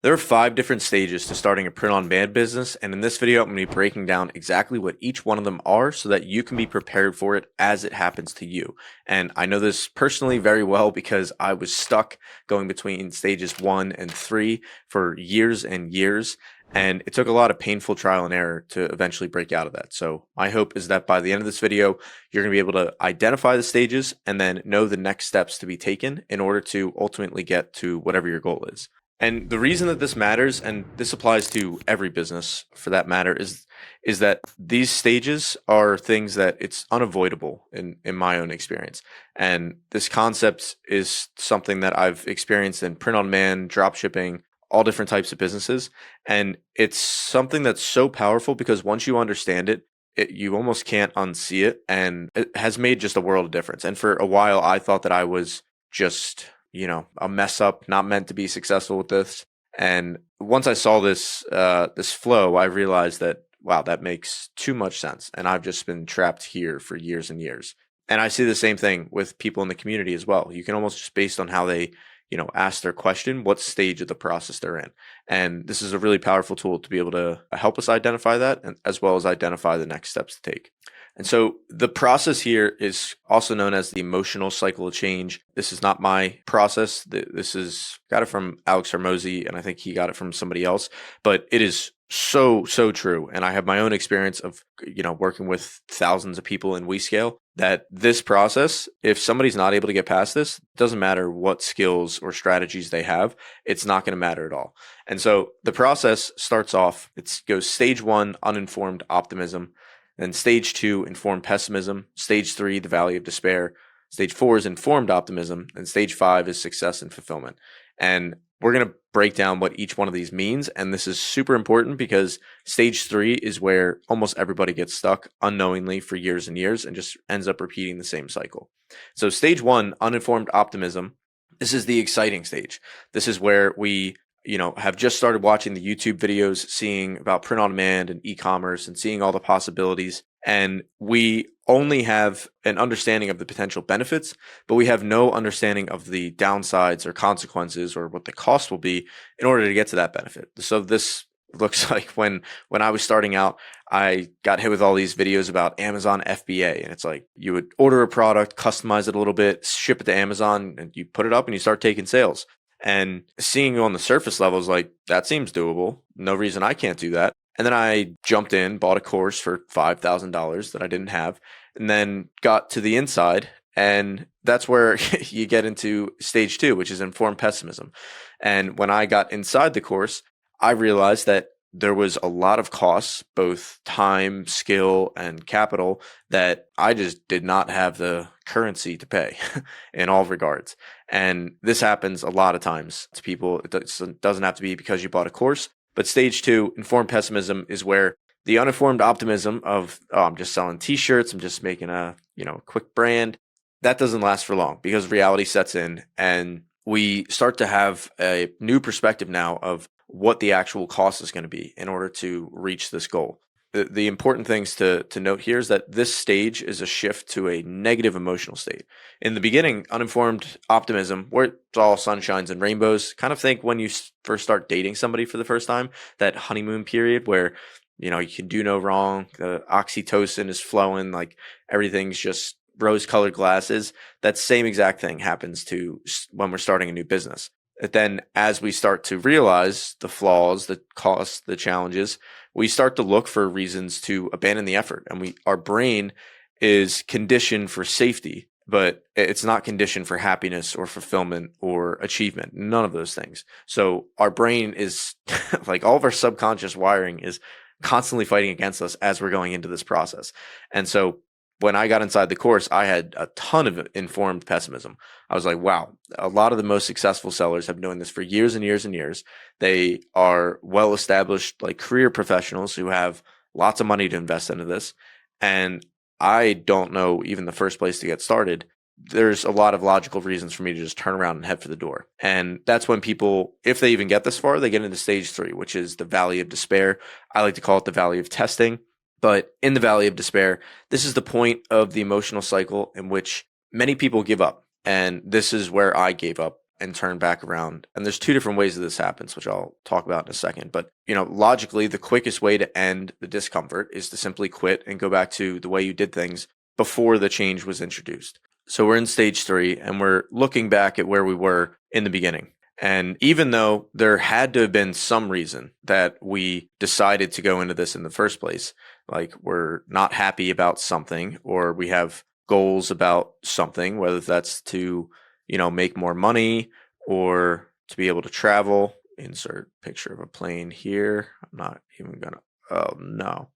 There are 5 different stages to starting a print-on-demand business, and in this video, I'm going to be breaking down exactly what each one of them are so that you can be prepared for it as it happens to you. And I know this personally very well because I was stuck going between stages 1 and 3 for years and years, and it took a lot of painful trial and error to eventually break out of that. So my hope is that by the end of this video, you're going to be able to identify the stages and then know the next steps to be taken in order to ultimately get to whatever your goal is. And the reason that this matters, and this applies to every business for that matter, is that these stages are things that it's unavoidable in my own experience. And this concept is something that I've experienced in print on demand, drop shipping, all different types of businesses. And it's something that's so powerful because once you understand it, you almost can't unsee it. And it has made just a world of difference. And for a while, I thought that I was just a mess up, not meant to be successful with this. And once I saw this flow, I realized that, wow, that makes too much sense. And I've just been trapped here for years and years. And I see the same thing with people in the community as well. You can almost just based on how they, ask their question, what stage of the process they're in. And this is a really powerful tool to be able to help us identify that and as well as identify the next steps to take. And so the process here is also known as the emotional cycle of change. This is not my process. This is got it from Alex Hormozy, and I think he got it from somebody else. But it is so true. And I have my own experience of working with thousands of people in WeScale. That this process, if somebody's not able to get past this, doesn't matter what skills or strategies they have, it's not going to matter at all. And so the process starts off. It goes stage 1, uninformed optimism. Then stage 2, informed pessimism. Stage 3, the valley of despair. Stage 4 is informed optimism. And stage 5 is success and fulfillment. And we're going to break down what each one of these means. And this is super important because stage 3 is where almost everybody gets stuck unknowingly for years and years and just ends up repeating the same cycle. So stage 1, uninformed optimism. This is the exciting stage. This is where we have just started watching the YouTube videos, seeing about print on demand and e-commerce and seeing all the possibilities. And we only have an understanding of the potential benefits, but we have no understanding of the downsides or consequences or what the cost will be in order to get to that benefit. So this looks like when I was starting out, I got hit with all these videos about Amazon FBA. And it's like you would order a product, customize it a little bit, ship it to Amazon, and you put it up and you start taking sales. And seeing on the surface level is like, that seems doable. No reason I can't do that. And then I jumped in, bought a course for $5,000 that I didn't have, and then got to the inside. And that's where you get into stage 2, which is informed pessimism. And when I got inside the course, I realized that there was a lot of costs, both time, skill, and capital, that I just did not have the currency to pay in all regards. And this happens a lot of times to people. It doesn't have to be because you bought a course. But stage 2, informed pessimism, is where the uninformed optimism of, oh, I'm just selling t-shirts, I'm just making a quick brand, that doesn't last for long because reality sets in and we start to have a new perspective now of what the actual cost is going to be in order to reach this goal. The important things to note here is that this stage is a shift to a negative emotional state. In the beginning, uninformed optimism, where it's all sunshines and rainbows, kind of think when you first start dating somebody for the first time, that honeymoon period where you can do no wrong, the oxytocin is flowing, like everything's just rose-colored glasses. That same exact thing happens to when we're starting a new business. But then as we start to realize the flaws, the costs, the challenges, we start to look for reasons to abandon the effort. And our brain is conditioned for safety, but it's not conditioned for happiness or fulfillment or achievement, none of those things. So our brain is like all of our subconscious wiring is constantly fighting against us as we're going into this process. And so when I got inside the course, I had a ton of informed pessimism. I was like, wow, a lot of the most successful sellers have known this for years and years and years. They are well-established, like career professionals who have lots of money to invest into this. And I don't know even the first place to get started. There's a lot of logical reasons for me to just turn around and head for the door. And that's when people, if they even get this far, they get into stage 3, which is the valley of despair. I like to call it the valley of testing. But in the valley of despair, this is the point of the emotional cycle in which many people give up. And this is where I gave up and turn back around. And there's two different ways that this happens, which I'll talk about in a second. But, logically, the quickest way to end the discomfort is to simply quit and go back to the way you did things before the change was introduced. So we're in stage 3 and we're looking back at where we were in the beginning. And even though there had to have been some reason that we decided to go into this in the first place, like we're not happy about something or we have goals about something, whether that's to, make more money or to be able to travel. Insert picture of a plane here. I'm not even gonna, oh no.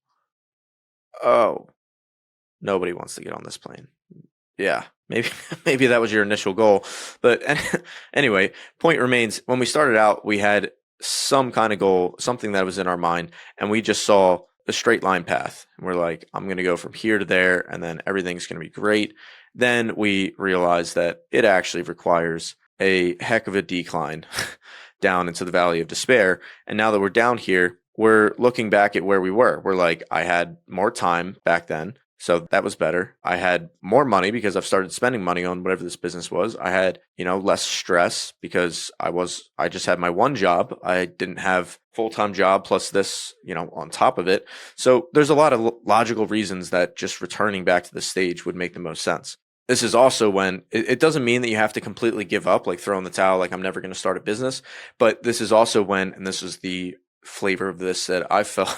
Oh, nobody wants to get on this plane. Yeah, maybe that was your initial goal. But anyway, point remains, when we started out, we had some kind of goal, something that was in our mind, and we just saw a straight line path. And we're like, I'm going to go from here to there, and then everything's going to be great. Then we realized that it actually requires a heck of a decline down into the valley of despair. And now that we're down here, we're looking back at where we were. We're like, I had more time back then, so that was better. I had more money because I've started spending money on whatever this business was. I had, less stress because I just had my one job. I didn't have full-time job plus this, on top of it. So there's a lot of logical reasons that just returning back to the stage would make the most sense. This is also when it doesn't mean that you have to completely give up, like throw in the towel, like I'm never going to start a business. But this is also when, and this is the flavor of this that I fell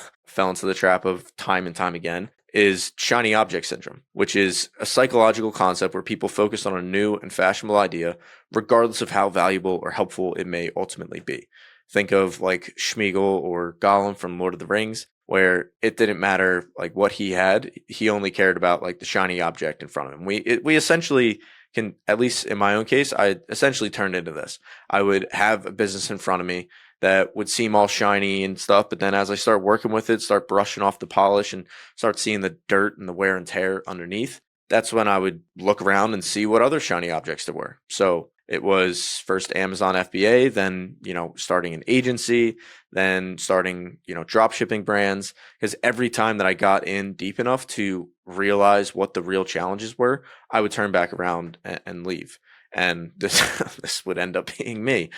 into the trap of time and time again, is shiny object syndrome, which is a psychological concept where people focus on a new and fashionable idea, regardless of how valuable or helpful it may ultimately be. Think of like Schmeagol or Gollum from Lord of the Rings, where it didn't matter like what he had. He only cared about like the shiny object in front of him. We essentially can, at least in my own case, I essentially turned into this. I would have a business in front of me that would seem all shiny and stuff, but then as I start working with it, start brushing off the polish and start seeing the dirt and the wear and tear underneath, that's when I would look around and see what other shiny objects there were. So it was first Amazon FBA, then, starting an agency, then starting, drop shipping brands. Because every time that I got in deep enough to realize what the real challenges were, I would turn back around and leave. And this would end up being me.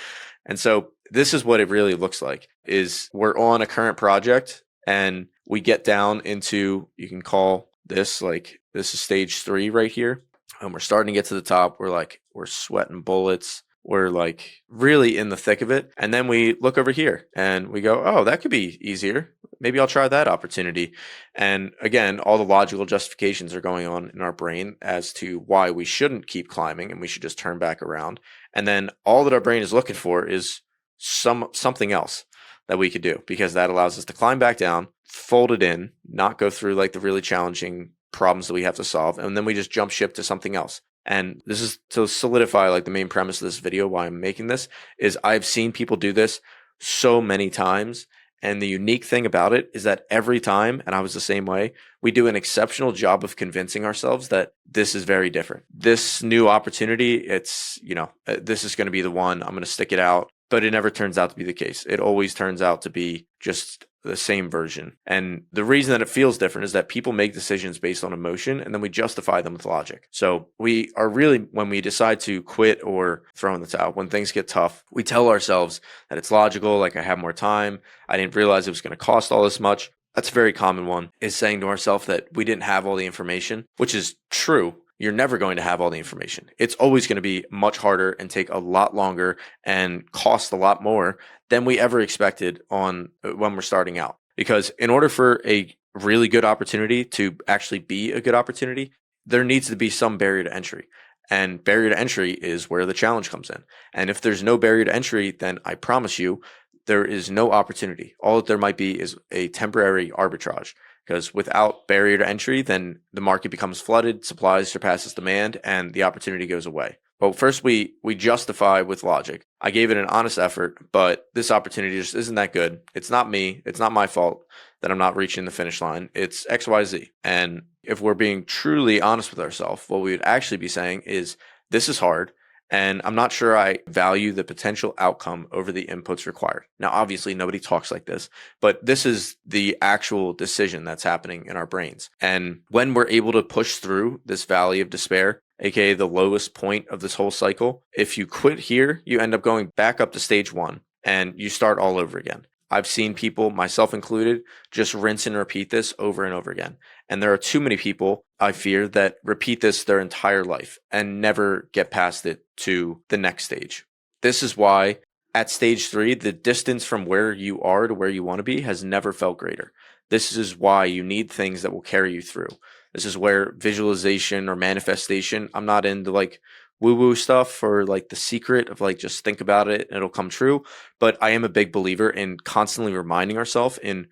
And so this is what it really looks like, is we're on a current project and we get down into, you can call this like, this is stage 3 right here. And we're starting to get to the top. We're sweating bullets. We're like really in the thick of it. And then we look over here and we go, oh, that could be easier. Maybe I'll try that opportunity. And again, all the logical justifications are going on in our brain as to why we shouldn't keep climbing and we should just turn back around. And then all that our brain is looking for is something else that we could do, because that allows us to climb back down, fold it in, not go through like the really challenging problems that we have to solve, and then we just jump ship to something else. And this is to solidify like the main premise of this video, why I'm making this, is I've seen people do this so many times. And the unique thing about it is that every time, and I was the same way, we do an exceptional job of convincing ourselves that this is very different. This new opportunity, it's, this is going to be the one, I'm going to stick it out. But it never turns out to be the case. It always turns out to be just the same version. And the reason that it feels different is that people make decisions based on emotion and then we justify them with logic. So we are really, when we decide to quit or throw in the towel, when things get tough, we tell ourselves that it's logical, like I have more time. I didn't realize it was going to cost all this much. That's a very common one, is saying to ourselves that we didn't have all the information, which is true. You're never going to have all the information. It's always going to be much harder and take a lot longer and cost a lot more than we ever expected when we're starting out. Because in order for a really good opportunity to actually be a good opportunity, there needs to be some barrier to entry. And barrier to entry is where the challenge comes in. And if there's no barrier to entry, then I promise you, there is no opportunity. All that there might be is a temporary arbitrage. Because without barrier to entry, then the market becomes flooded, supply surpasses demand, and the opportunity goes away. But first, we justify with logic. I gave it an honest effort, but this opportunity just isn't that good. It's not me. It's not my fault that I'm not reaching the finish line. It's XYZ. And if we're being truly honest with ourselves, what we would actually be saying is, this is hard. And I'm not sure I value the potential outcome over the inputs required. Now, obviously, nobody talks like this, but this is the actual decision that's happening in our brains. And when we're able to push through this valley of despair, aka the lowest point of this whole cycle. If you quit here, you end up going back up to stage one and you start all over again. I've seen people, myself included, just rinse and repeat this over and over again. And there are too many people, I fear, that repeat this their entire life and never get past it to the next stage. This is why at stage three, the distance from where you are to where you want to be has never felt greater. This is why you need things that will carry you through. This is where visualization or manifestation, I'm not into like woo-woo stuff or like the secret of like just think about it and it'll come true. But I am a big believer in constantly reminding ourselves in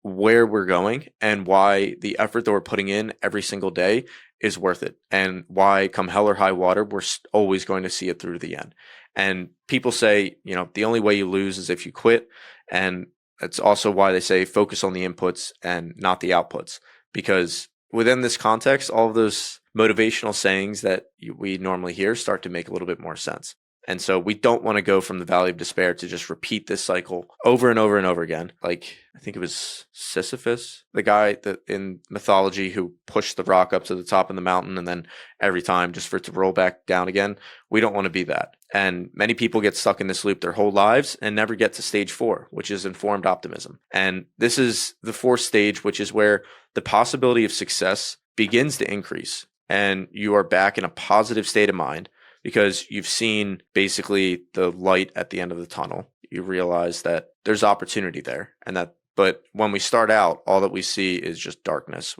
where we're going and why the effort that we're putting in every single day is worth it, and why come hell or high water, we're always going to see it through to the end. And people say, the only way you lose is if you quit. And that's also why they say focus on the inputs and not the outputs, because within this context, all of those motivational sayings that we normally hear start to make a little bit more sense. And so we don't want to go from the valley of despair to just repeat this cycle over and over and over again. Like, I think it was Sisyphus, the guy that in mythology who pushed the rock up to the top of the mountain and then every time just for it to roll back down again. We don't want to be that. And many people get stuck in this loop their whole lives and never get to stage 4, which is informed optimism. And this is the fourth stage, which is where the possibility of success begins to increase and you are back in a positive state of mind, because you've seen basically the light at the end of the tunnel. You realize that there's opportunity there, but when we start out, all that we see is just darkness.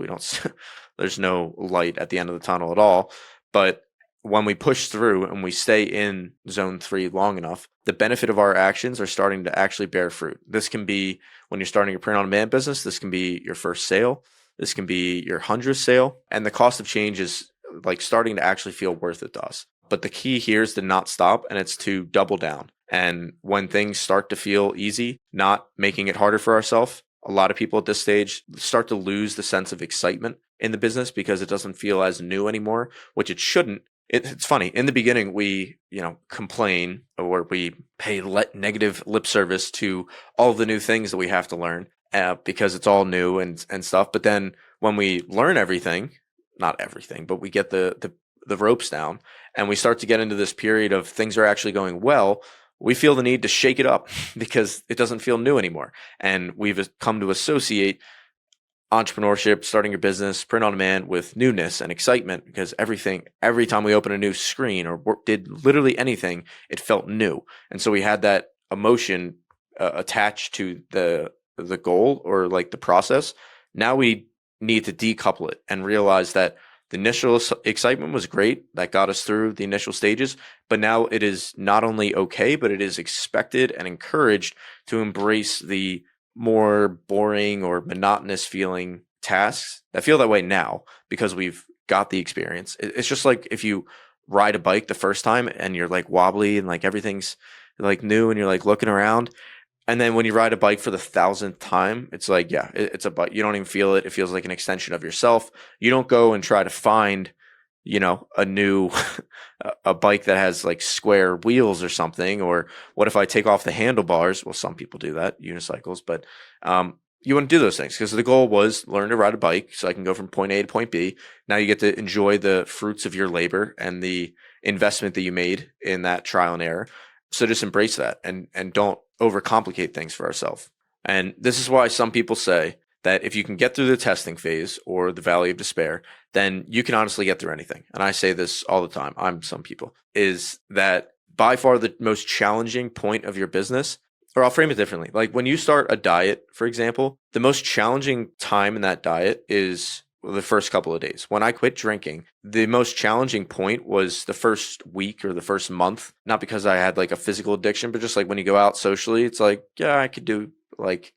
There's no light at the end of the tunnel at all. But when we push through and we stay in zone 3 long enough, the benefit of our actions are starting to actually bear fruit. This can be when you're starting a print-on-demand business. This can be your first sale. This can be your 100th sale. And the cost of change is like starting to actually feel worth it to us. But the key here is to not stop, and it's to double down. And when things start to feel easy, not making it harder for ourselves. A lot of people at this stage start to lose the sense of excitement in the business because it doesn't feel as new anymore, which it shouldn't. It's funny. In the beginning, we, complain or we pay negative lip service to all the new things that we have to learn because it's all new and stuff. But then when we learn everything, not everything, but we get the ropes down and we start to get into this period of things are actually going well, we feel the need to shake it up because it doesn't feel new anymore. And we've come to associate entrepreneurship, starting your business, print on demand with newness and excitement, because every time we open a new screen or did literally anything, it felt new. And so we had that emotion attached to the goal or like the process. Now we need to decouple it and realize that the initial excitement was great. That got us through the initial stages, but now it is not only okay, but it is expected and encouraged to embrace the more boring or monotonous feeling tasks that feel that way now because we've got the experience. It's just like if you ride a bike the first time and you're like wobbly and like everything's like new and you're like looking around. And then when you ride a bike for the 1,000th time, it's like, yeah, it's a bike. You don't even feel it. It feels like an extension of yourself. You don't go and try to find, a new, a bike that has like square wheels or something. Or what if I take off the handlebars? Well, some people do that, unicycles, but you wouldn't do those things because the goal was learn to ride a bike so I can go from point A to point B. Now you get to enjoy the fruits of your labor and the investment that you made in that trial and error. So just embrace that and don't overcomplicate things for ourselves. And this is why some people say that if you can get through the testing phase or the valley of despair, then you can honestly get through anything. And I say this all the time. Some people is that by far the most challenging point of your business, or I'll frame it differently. Like when you start a diet, for example, the most challenging time in that diet is the first couple of days. When I quit drinking, the most challenging point was the first week or the first month, not because I had like a physical addiction, but just like when you go out socially, it's like, yeah, I could do like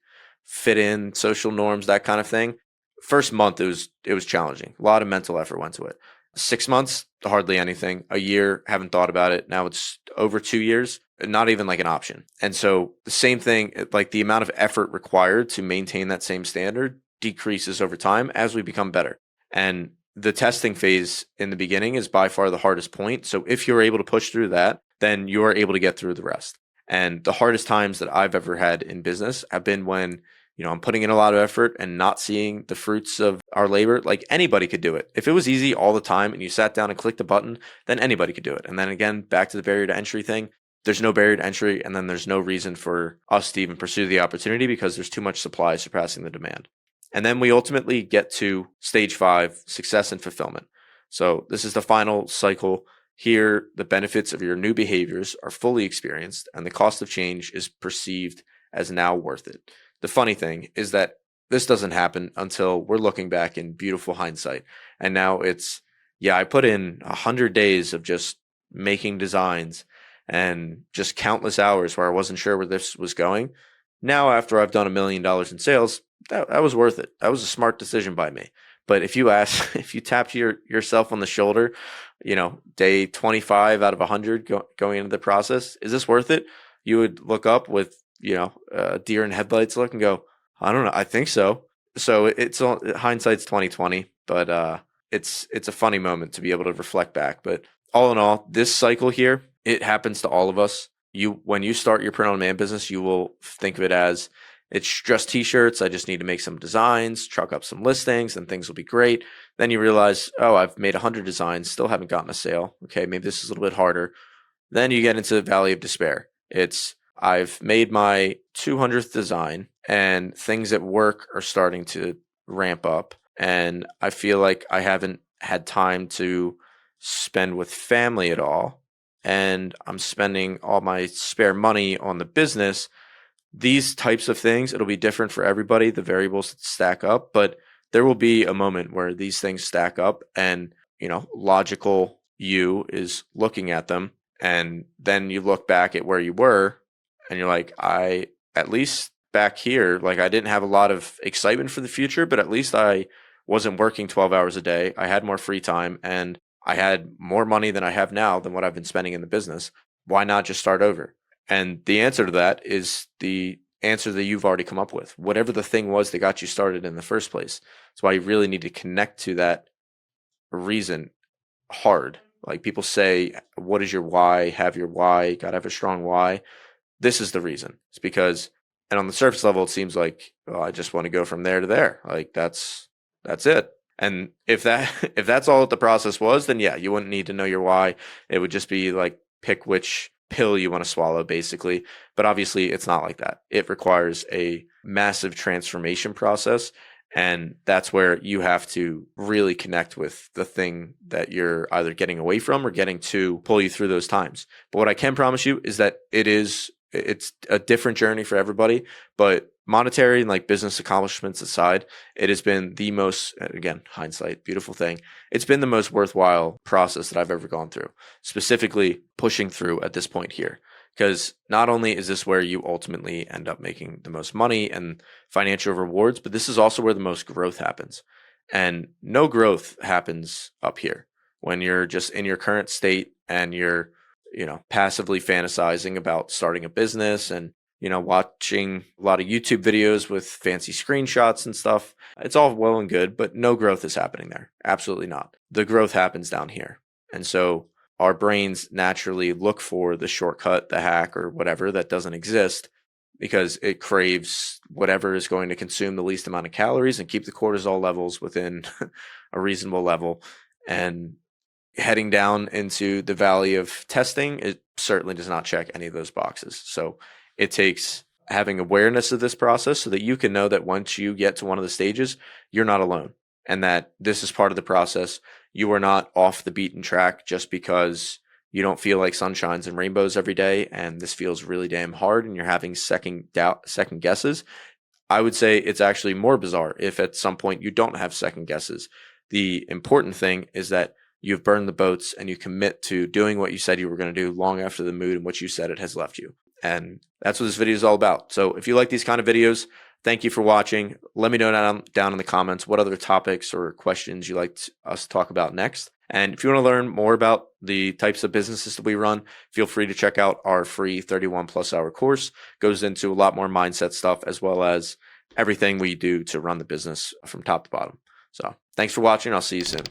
fit in social norms, that kind of thing. First month, it was challenging. A lot of mental effort went to it. 6 months, hardly anything. A year, haven't thought about it. Now it's over 2 years, not even like an option. And so the same thing, like the amount of effort required to maintain that same standard decreases over time as we become better. And the testing phase in the beginning is by far the hardest point. So if you're able to push through that, then you're able to get through the rest. And the hardest times that I've ever had in business have been when I'm putting in a lot of effort and not seeing the fruits of our labor. Like anybody could do it. If it was easy all the time and you sat down and clicked a button, then anybody could do it. And then again, back to the barrier to entry thing. There's no barrier to entry, and then there's no reason for us to even pursue the opportunity because there's too much supply surpassing the demand. And then we ultimately get to stage 5, success and fulfillment. So this is the final cycle. Here, the benefits of your new behaviors are fully experienced, and the cost of change is perceived as now worth it. The funny thing is that this doesn't happen until we're looking back in beautiful hindsight. And now it's, I put in 100 days of just making designs and just countless hours where I wasn't sure where this was going. Now, after I've done $1 million in sales, that was worth it. That was a smart decision by me. But if you tapped yourself on the shoulder, day 25 out of 100 going into the process, is this worth it? You would look up with, deer in headlights look and go, I don't know. I think so. So it's hindsight's 2020, but it's a funny moment to be able to reflect back. But all in all, this cycle here, it happens to all of us. When you start your print on demand business, you will think of it as it's just t-shirts. I just need to make some designs, truck up some listings, and things will be great. Then you realize, I've made 100 designs, still haven't gotten a sale. Okay, maybe this is a little bit harder. Then you get into the valley of despair. I've made my 200th design and things at work are starting to ramp up. And I feel like I haven't had time to spend with family at all. And I'm spending all my spare money on the business. These types of things, it'll be different for everybody. The variables stack up, but there will be a moment where these things stack up and, logical you is looking at them. And then you look back at where you were and you're like, at least back here, like I didn't have a lot of excitement for the future, but at least I wasn't working 12 hours a day. I had more free time and I had more money than I have now than what I've been spending in the business. Why not just start over? And the answer to that is the answer that you've already come up with. Whatever the thing was that got you started in the first place. That's why you really need to connect to that reason hard. Like people say, what is your why? Have your why. Got to have a strong why. This is the reason. It's because, and on the surface level, it seems like, I just want to go from there to there. Like that's it. And if that's all that the process was, then you wouldn't need to know your why. It would just be like pick which pill you want to swallow, basically. But obviously, it's not like that. It requires a massive transformation process. And that's where you have to really connect with the thing that you're either getting away from or getting to pull you through those times. But what I can promise you is that it's a different journey for everybody. But monetary and like business accomplishments aside, it has been the most, again, hindsight, beautiful thing. It's been the most worthwhile process that I've ever gone through, specifically pushing through at this point here. Because not only is this where you ultimately end up making the most money and financial rewards, but this is also where the most growth happens. And no growth happens up here when you're just in your current state and you're, passively fantasizing about starting a business and, watching a lot of YouTube videos with fancy screenshots and stuff. It's all well and good, but no growth is happening there. Absolutely not. The growth happens down here. And so our brains naturally look for the shortcut, the hack, or whatever that doesn't exist because it craves whatever is going to consume the least amount of calories and keep the cortisol levels within a reasonable level. And heading down into the valley of testing, it certainly does not check any of those boxes. So it takes having awareness of this process so that you can know that once you get to one of the stages, you're not alone and that this is part of the process. You are not off the beaten track just because you don't feel like sunshines and rainbows every day and this feels really damn hard and you're having second guesses. I would say it's actually more bizarre if at some point you don't have second guesses. The important thing is that you've burned the boats and you commit to doing what you said you were going to do long after the mood in which you said it has left you. And that's what this video is all about. So if you like these kind of videos, thank you for watching. Let me know down in the comments what other topics or questions you'd like us to talk about next. And if you want to learn more about the types of businesses that we run, feel free to check out our free 31 plus hour course. It goes into a lot more mindset stuff as well as everything we do to run the business from top to bottom. So thanks for watching. I'll see you soon.